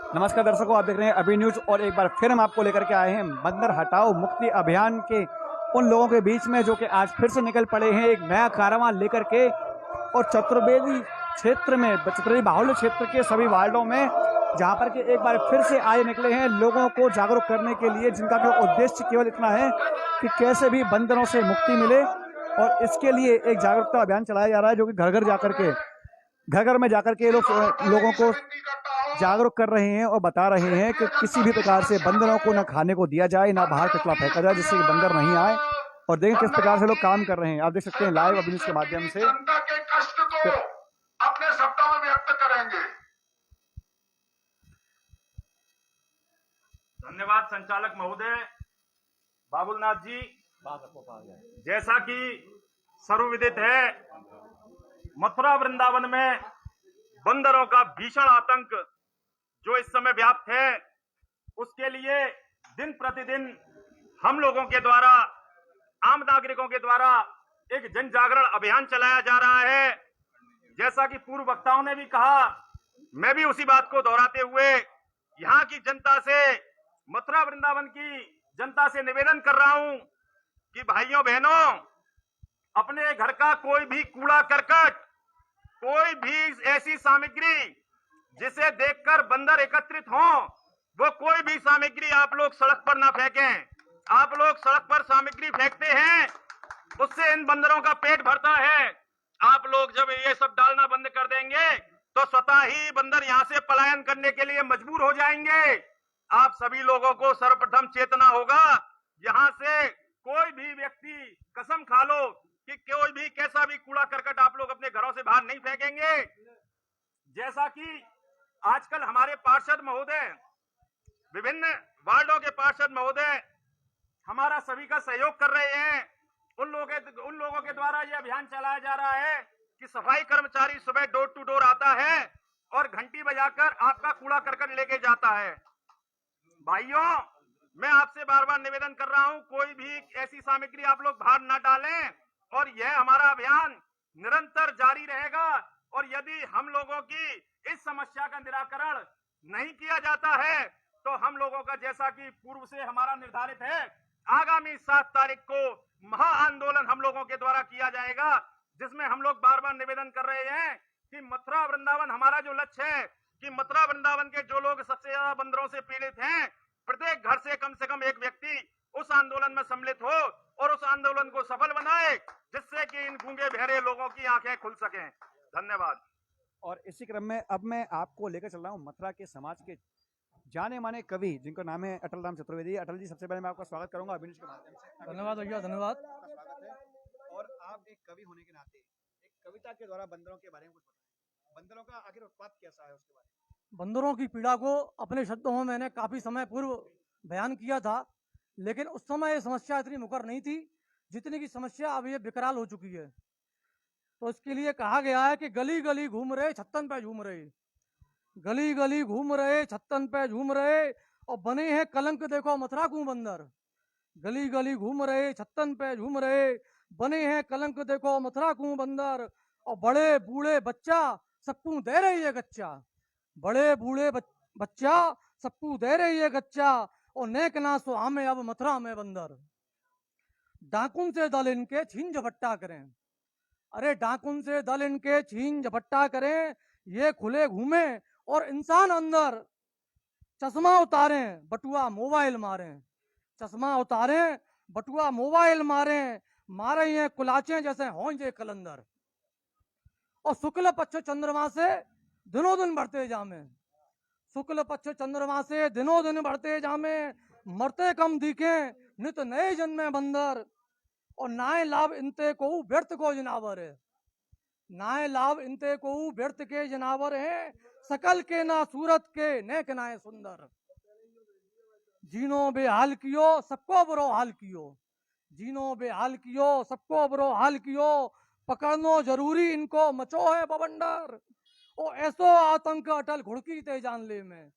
नमस्कार दर्शकों, आप देख रहे हैं अभी न्यूज और एक बार फिर हम आपको लेकर के आए हैं बंदर हटाओ मुक्ति अभियान के उन लोगों के बीच में जो कि आज फिर से निकल पड़े हैं एक नया कारवां लेकर के। और चतुर्वेदी क्षेत्र में, चतुर्वेदी बाहुल्य क्षेत्र के सभी वार्डों में जहां पर के एक बार फिर से आए निकले हैं लोगों को जागरूक करने के लिए, जिनका उद्देश्य केवल इतना है कि कैसे भी बंदरों से मुक्ति मिले। और इसके लिए एक जागरूकता अभियान चलाया जा रहा है जो कि घर घर जाकर के, घर घर में जाकर के लोगों को जागरूक कर रहे हैं और बता रहे हैं कि किसी भी प्रकार से बंदरों को न खाने को दिया जाए, ना बाहर कचरा फेंका जाए, जिससे कि बंदर नहीं आए। और देखें किस प्रकार से लोग काम कर रहे हैं। आप देख सकते हैं लाइव अभी के माध्यम से जनता के कष्ट को अपने शब्दों में व्यक्त करेंगे। धन्यवाद संचालक महोदय बाबुलनाथ जी। जैसा कि सर्वविदित है, मथुरा वृंदावन में बंदरों का भीषण आतंक जो इस समय व्याप्त है, उसके लिए दिन प्रतिदिन हम लोगों के द्वारा, आम नागरिकों के द्वारा एक जन जागरण अभियान चलाया जा रहा है। जैसा कि पूर्व वक्ताओं ने भी कहा, मैं भी उसी बात को दोहराते हुए यहाँ की जनता से, मथुरा वृंदावन की जनता से निवेदन कर रहा हूं कि भाइयों बहनों, अपने घर का कोई भी कूड़ा करकट, कोई भी ऐसी सामग्री जिसे देखकर बंदर एकत्रित हों, वो कोई भी सामग्री आप लोग सड़क पर ना फेंकें। आप लोग सड़क पर सामग्री फेंकते हैं, उससे इन बंदरों का पेट भरता है। आप लोग जब ये सब डालना बंद कर देंगे तो स्वतः ही बंदर यहाँ से पलायन करने के लिए मजबूर हो जाएंगे। आप सभी लोगों को सर्वप्रथम चेतना होगा, यहाँ से कोई भी व्यक्ति कसम खा लो कि कोई भी कैसा भी कूड़ा करकट आप लोग अपने घरों से बाहर नहीं फेंकेंगे। जैसा कि आजकल हमारे पार्षद महोदय, विभिन्न वार्डों के पार्षद महोदय हमारा सभी का सहयोग कर रहे हैं। उन लोगों के द्वारा यह अभियान चलाया जा रहा है कि सफाई कर्मचारी सुबह डोर टू डोर आता है और घंटी बजाकर आपका कूड़ा करकट लेके जाता है। भाइयों, मैं आपसे बार बार निवेदन कर रहा हूं, कोई भी ऐसी सामग्री आप लोग बाहर ना डालें और यह हमारा अभियान निरंतर जारी रहेगा। और यदि हम लोगों की इस समस्या का निराकरण नहीं किया जाता है तो हम लोगों का, जैसा कि पूर्व से हमारा निर्धारित है, आगामी 7 तारीख को महा आंदोलन हम लोगों के द्वारा किया जाएगा, जिसमें हम लोग बार बार निवेदन कर रहे हैं कि मथुरा वृंदावन, हमारा जो लक्ष्य है कि मथुरा वृंदावन के जो लोग सबसे ज्यादा बंदरों से पीड़ित हैं, प्रत्येक घर से कम एक व्यक्ति उस आंदोलन में सम्मिलित हो और उस आंदोलन को सफल बनाए, जिससे कि इन गूंगे बहरे लोगों की आंखें खुल सकें। धन्यवाद। और इसी क्रम में अब मैं आपको लेकर चल रहा हूँ मथुरा के समाज के जाने माने कवि, जिनका नाम है अटल राम चतुर्वेदी। अटल जी, सबसे पहले मैं आपका स्वागत करूंगा अभी न्यूज के माध्यम से। धन्यवाद भैया, धन्यवाद। और आप एक कवि होने के नाते एक कविता के द्वारा बंदरों के बारे में कुछ बताएं। बंदरों का आखिर उत्पात कैसा है, उसके बारे में। बंदरों की पीड़ा को अपने शब्दों में मैंने काफी समय पूर्व बयान किया था, लेकिन उस समय ये समस्या इतनी मुकर नहीं थी जितनी की समस्या अब ये विकराल हो चुकी है। तो इसके लिए कहा गया है कि गली गली घूम रहे, छत्तन पे झूम रहे, गली गली घूम रहे, छत्तन पे झूम रहे, और बने हैं कलंक देखो मथुरा को बंदर। गली गली घूम रहे, छत्तन पे झूम रहे, बने हैं कलंक देखो मथुरा को बंदर। और बड़े बूढ़े बच्चा सबको दे रही है गच्चा, बड़े बूढ़े बच्चा सबको दे रही है गच्चा, और नेक ना सो हमें अब मथुरा में बंदर। डाकुन से दल इनके छीन झपट्टा करें, अरे डाकुन से दल इनके छीन झपट्टा करें, ये खुले घूमे और इंसान अंदर। चश्मा उतारें बटुआ मोबाइल मारें, चश्मा उतारें बटुआ मोबाइल मारें, मारे हैं कुलाचे जैसे होंगे कलंदर। और शुक्ल पक्ष चंद्रमा से दिनों दिन बढ़ते जामे, शुक्ल पक्ष चंद्रमा से दिनों दिन बढ़ते जामे, मरते कम दिखे नित नए जन्मे बंदर। और नाए लाभ इनते को व्यर्थ को जनावर है, नाए लाभ इनते को व्यर्थ के जनावर है, सकल के ना सूरत के नेक नाए सुंदर। जीनो बेहाल कियो सबको बुरो हाल कियो, जीनो बेहाल कियो सबको बुरो हाल कियो, पकड़नो जरूरी इनको मचो है बवंडर। ओ ऐसो आतंक अटल घुड़की ते जान ले में,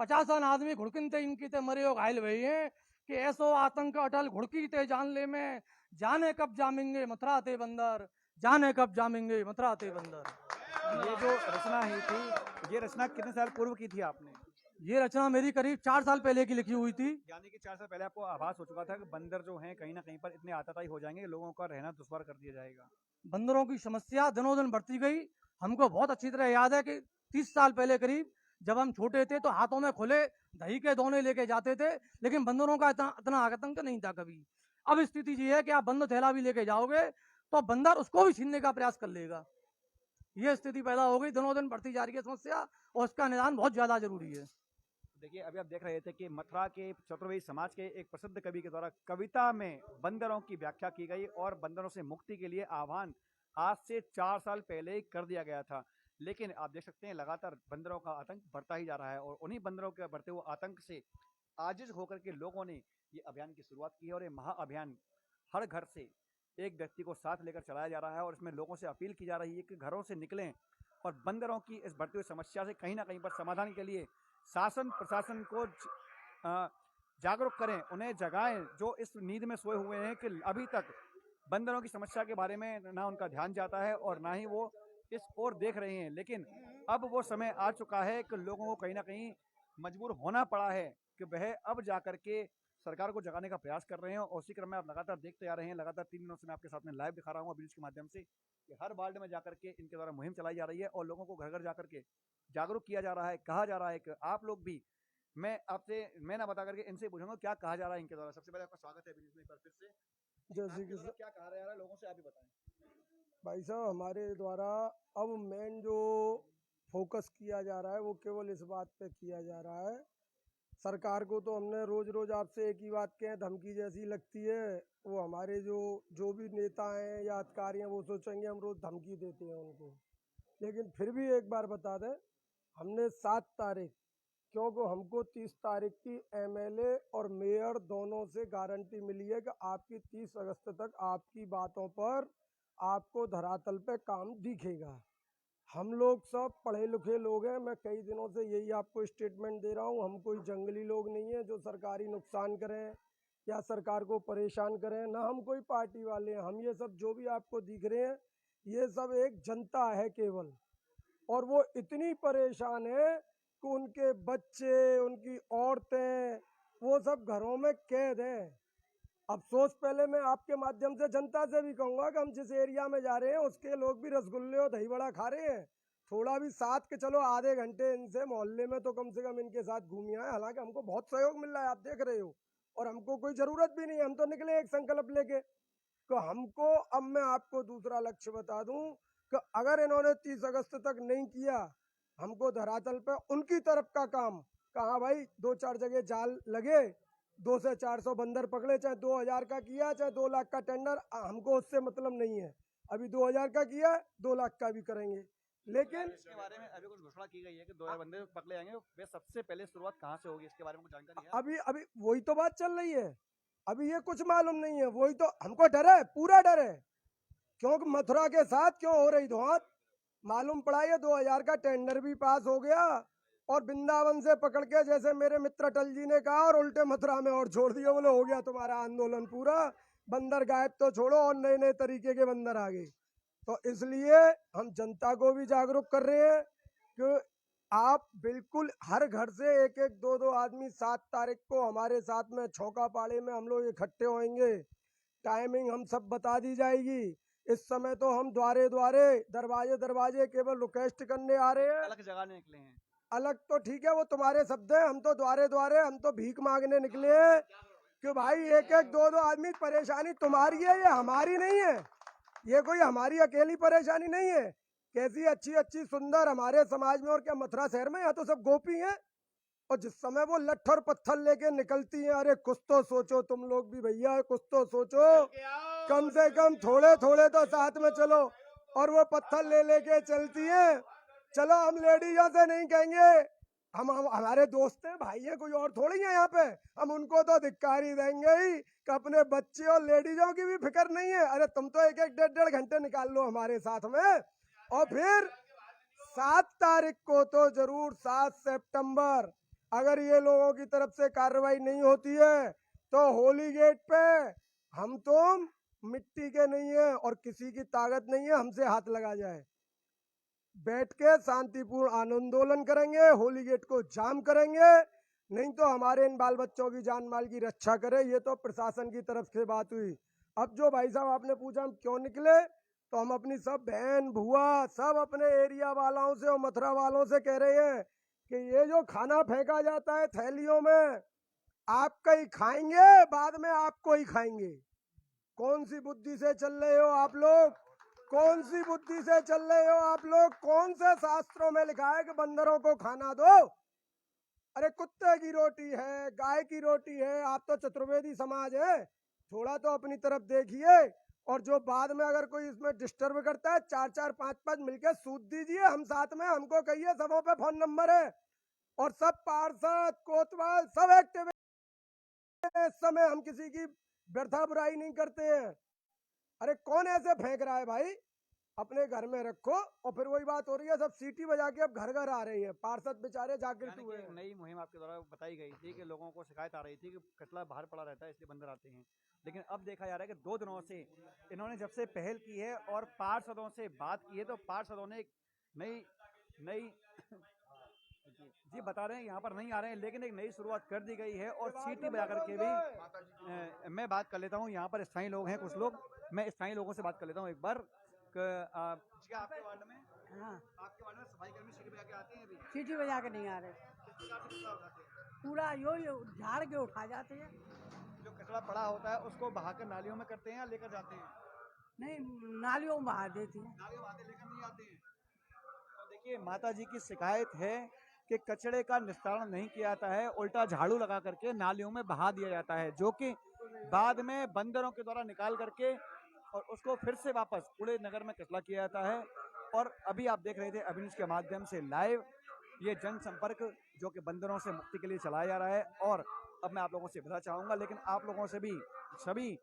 50 आदमी घुड़किन ते इनकी ते मरे हो घायल हुए हैं कि ऐसो आतंक अटल घुड़की ते जान ले में, जाने कब जामेंगे मथुरा ते बंदर, जाने कब जामेंगे मथुरा ते बंदर। ये जो रचना ही थी, ये रचना कितने साल पूर्व की थी आपने? ये रचना मेरी करीब 4 साल पहले की लिखी हुई थी। यानी कि 4 साल पहले आपको आभास हो चुका था कि बंदर जो हैं कहीं न कहीं पर इतने आतताई हो जाएँगे कि लोगों का रहना दुश्वार कर दिया जाएगा। बंदरों की समस्या दिनों दिन बढ़ती गई। हमको बहुत अच्छी तरह याद है कि 30 साल पहले करीब जब हम छोटे थे तो हाथों में खुले दही के दोने लेके जाते थे, लेकिन बंदरों का इतना इतना आतंक नहीं था कभी। अब स्थिति ये है कि आप बंद थैला भी लेके जाओगे तो बंदर उसको भी छीनने का प्रयास कर लेगा। ये स्थिति पैदा हो गई, दिनों दिन बढ़ती जा रही है समस्या और उसका निदान बहुत ज्यादा जरूरी है। देखिए, अभी आप देख रहे थे कि मथुरा के चतुर्वेदी समाज के एक प्रसिद्ध कवि के द्वारा कविता में बंदरों की व्याख्या की गई और बंदरों से मुक्ति के लिए आह्वान आज से 4 साल पहले ही कर दिया गया था। लेकिन आप देख सकते हैं लगातार बंदरों का आतंक बढ़ता ही जा रहा है और उन्हीं बंदरों के बढ़ते हुए आतंक से आजिज होकर के लोगों ने ये अभियान की शुरुआत की है और ये महाअभियान हर घर से एक व्यक्ति को साथ लेकर चलाया जा रहा है और इसमें लोगों से अपील की जा रही है कि घरों से निकलें और बंदरों की इस बढ़ती हुई समस्या से कहीं ना कहीं पर समाधान के लिए शासन प्रशासन को जागरूक करें, उन्हें जगाएं जो इस नींद में सोए हुए हैं कि अभी तक बंदरों की समस्या के बारे में ना उनका ध्यान जाता है और ना ही वो इस ओर देख रहे हैं। लेकिन अब वो समय आ चुका है कि लोगों को कहीं ना कहीं मजबूर होना पड़ा है कि वह अब जाकर के सरकार को जगाने का प्रयास कर रहे हैं और उसी क्रम में आप लगातार देखते आ रहे हैं। लगातार 3 दिनों से मैं आपके साथ में लाइव दिखा रहा हूँ अभी न्यूज़ के माध्यम से कि हर वार्ड में जाकर के इनके द्वारा मुहिम चलाई जा रही है और लोगों को घर घर जाकर के जागरूक किया जा रहा है। कहा जा रहा है कि आप लोग भी, मैं ना बता करके इनसे पूछूंगा क्या कहा जा रहा है इनके द्वारा। सबसे पहले आपका स्वागत है अभी न्यूज़ में एक बार फिर से। जैसे कि क्या कहा जा रहा है लोगों से, आप भी बताएं। भाई साहब, हमारे द्वारा अब मेन जो फोकस किया जा रहा है वो केवल इस बात पे किया जा रहा है। सरकार को तो हमने रोज रोज आपसे एक ही बात कहें, धमकी जैसी लगती है। वो हमारे जो भी नेता हैं या अधिकारी हैं वो सोचेंगे हम रोज धमकी देते हैं उनको। लेकिन फिर भी एक बार बता दें, हमने 7 तारीख, क्योंकि हमको 30 तारीख की एमएलए और मेयर दोनों से गारंटी मिली है कि आपकी 30 अगस्त तक आपकी बातों पर आपको धरातल पे काम दिखेगा। हम लोग सब पढ़े लिखे लोग हैं, मैं कई दिनों से यही आपको स्टेटमेंट दे रहा हूँ। हम कोई जंगली लोग नहीं हैं जो सरकारी नुकसान करें या सरकार को परेशान करें, ना हम कोई पार्टी वाले हैं। हम ये सब जो भी आपको दिख रहे हैं ये सब एक जनता है केवल, और वो इतनी परेशान है कि उनके बच्चे, उनकी औरतें, वो सब घरों में कैद हैं। अफसोस, पहले मैं आपके माध्यम से जनता से भी कहूंगा कि हम जिस एरिया में जा रहे हैं उसके लोग भी रसगुल्ले और दही बड़ा खा रहे हैं। थोड़ा भी साथ के चलो, आधे घंटे इनसे मोहल्ले में तो कम से कम इनके साथ घूमिए आए। हालांकि हमको बहुत सहयोग मिल रहा है, आप देख रहे हो, और हमको कोई जरूरत भी नहीं है। हम तो निकले एक संकल्प लेके। तो हमको, अब मैं आपको दूसरा लक्ष्य बता दूं कि अगर इन्होंने 30 अगस्त तक नहीं किया, हमको धरातल पे उनकी तरफ का काम, कहा भाई 2-4 जगह जाल लगे, 200 से 400 बंदर पकड़े, चाहे 2000 का किया चाहे 2 लाख का टेंडर, हमको उससे मतलब नहीं है। अभी 2000 का किया, 2 लाख का भी करेंगे। लेकिन इसके बारे में अभी कुछ घोषणा की गई है कि 2000 बंदे पकड़े जाएंगे, वे सबसे पहले शुरुआत कहाँ से होगी, इसके बारे में कुछ जानकारी है? अभी अभी वही तो बात चल रही है। अभी ये कुछ मालूम नहीं है, वही तो हमको डर है, पूरा डर है। क्योंकि मथुरा के साथ क्यों हो रही धुआं, मालूम पड़ा ये 2000 का टेंडर भी पास हो गया और वृंदावन से पकड़ के, जैसे मेरे मित्र अटल जी ने कहा, और उल्टे मथुरा में और छोड़ दिया। बोले हो गया तुम्हारा आंदोलन पूरा, बंदर गायब तो छोड़ो और नए नए तरीके के बंदर आ गए। तो इसलिए हम जनता को भी जागरूक कर रहे हैं कि आप बिल्कुल हर घर से एक एक 2-2 आदमी 7 तारीख को हमारे साथ में छौका पाड़े में हम लोग इकट्ठे होंगे। टाइमिंग हम सब बता दी जाएगी। इस समय तो हम द्वारे द्वारे, दरवाजे दरवाजे केवल रिक्वेस्ट करने आ रहे हैं। अलग जगह निकले हैं, अलग तो ठीक है, वो तुम्हारे शब्द है। हम तो द्वारे द्वारे, हम तो भीख मांगने निकले हैं कि भाई एक एक 2-2 आदमी, परेशानी तुम्हारी है, ये हमारी नहीं है। ये कोई हमारी अकेली परेशानी नहीं है। कैसी अच्छी अच्छी सुंदर हमारे समाज में, और क्या मथुरा शहर में, यहाँ तो सब गोपी हैं। और जिस समय वो लठ और पत्थर लेके निकलती हैं, अरे कुछ तो सोचो तुम लोग भी भैया, कुछ तो सोचो। कम से कम थोड़े थोड़े तो साथ में चलो। और वो पत्थर ले लेके चलती हैं। चलो, हम लेडीजों से नहीं कहेंगे, हम हमारे दोस्त हैं, भाई हैं, कोई और थोड़ी है यहाँ पे। हम उनको तो धिक्कार ही देंगे ही कि अपने बच्चे और लेडीजों की भी फिक्र नहीं है। अरे तुम तो एक एक 1.5 घंटे निकाल लो हमारे साथ में। और फिर 7 तारीख को तो जरूर, 7 सितंबर, अगर ये लोगों की तरफ से कार्रवाई नहीं होती है तो होली गेट पे हम तुम मिट्टी के नहीं है और किसी की ताकत नहीं है हमसे हाथ लगा जाए। बैठ के शांतिपूर्ण आंदोलन करेंगे, होली गेट को जाम करेंगे, नहीं तो हमारे इन बाल बच्चों की जान माल की रक्षा करें। ये तो प्रशासन की तरफ से बात हुई। अब जो भाई साहब आपने पूछा हम क्यों निकले, तो हम अपनी सब बहन भुआ सब अपने एरिया वालों से और मथुरा वालों से कह रहे हैं कि ये जो खाना फेंका जाता है थैलियों में, आपका ही खाएंगे, बाद में आपको ही खाएंगे। कौन सी बुद्धि से चल रहे हो आप लोग? कौन सी बुद्धि से चल रहे हो आप लोग? कौन से शास्त्रों में लिखा है कि बंदरों को खाना दो? अरे कुत्ते की रोटी है, गाय की रोटी है। आप तो चतुर्वेदी समाज है, थोड़ा तो अपनी तरफ देखिए। और जो बाद में अगर कोई इसमें डिस्टर्ब करता है, 4-4 5-5 मिलकर सूद दीजिए हम साथ में, हमको कहिए, सबों पे फोन नंबर है। और सब पार्षद कोतवाल सब एक्टिव है इस समय, हम किसी की व्यर्था बुराई नहीं करते हैं। अरे कौन ऐसे फेंक रहा है भाई? अपने घर में रखो। और फिर वही बात हो रही है, सब सीटी बजा के अब घर घर आ रही है, पार्षद बेचारे जागृत यानी कि हुए एक हैं। नई मुहिम आपके द्वारा बताई गई थी कि लोगों को शिकायत आ रही थी कि कचरा बाहर पड़ा रहता है इसलिए बंदर आते हैं, लेकिन अब देखा जा रहा है कि 2 दिनों से इन्होंने जब से पहल की है और पार्षदों से बात की है, तो पार्षदों ने एक नई नई जी बता रहे हैं यहाँ पर नहीं आ रहे हैं, लेकिन एक नई शुरुआत कर दी गई है। और सीटी बजा करके भी मैं बात कर लेता हूँ। यहाँ पर स्थानीय लोग हैं कुछ लोग, मैं स्थानीय लोगों से बात कर लेता हूँ एक बार। जी, आपके वार्ड में हाँ, आपके वार्ड में सफाई कर्मी सीटी बजा के आते हैं अभी? सीटी बजा के नहीं आ रहे, किस प्रकार से कचरा उठाते हैं? पूरा यो झाड़ के उठा जाते हैं। जो कचरा पड़ा होता है उसको बहाकर नालियों में करते हैं या लेकर जाते हैं? नहीं, नालियों में बहा देती हैं। नालियों में आते लेकर नहीं आते हैं। तो देखिए माता जी की शिकायत है कि कचरे का निस्तारण नहीं किया जाता है, उल्टा झाड़ू लगा करके नालियों में बहा दिया जाता है, जो कि बाद में बंदरों के द्वारा निकाल करके और उसको फिर से वापस कूड़े नगर में कचरा किया जाता है। और अभी आप देख रहे थे अभिन्यूज के माध्यम से लाइव ये जनसंपर्क जो कि बंदरों से मुक्ति के लिए चलाया जा रहा है। और अब मैं आप लोगों से विदा चाहूंगा, लेकिन आप लोगों से भी सभी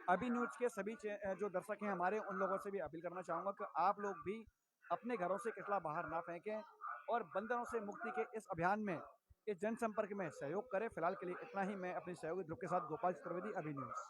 अभी न्यूज के सभी जो दर्शक हैं हमारे, उन लोगों से भी अपील करना चाहूंगा कि आप लोग भी अपने घरों से कचरा बाहर ना फेंकें और बंदरों से मुक्ति के इस अभियान में, इस जनसंपर्क में सहयोग करें। फिलहाल के लिए इतना ही। मैं अपने सहयोगी ध्रुव के साथ गोपाल चतुर्वेदी, अभी न्यूज।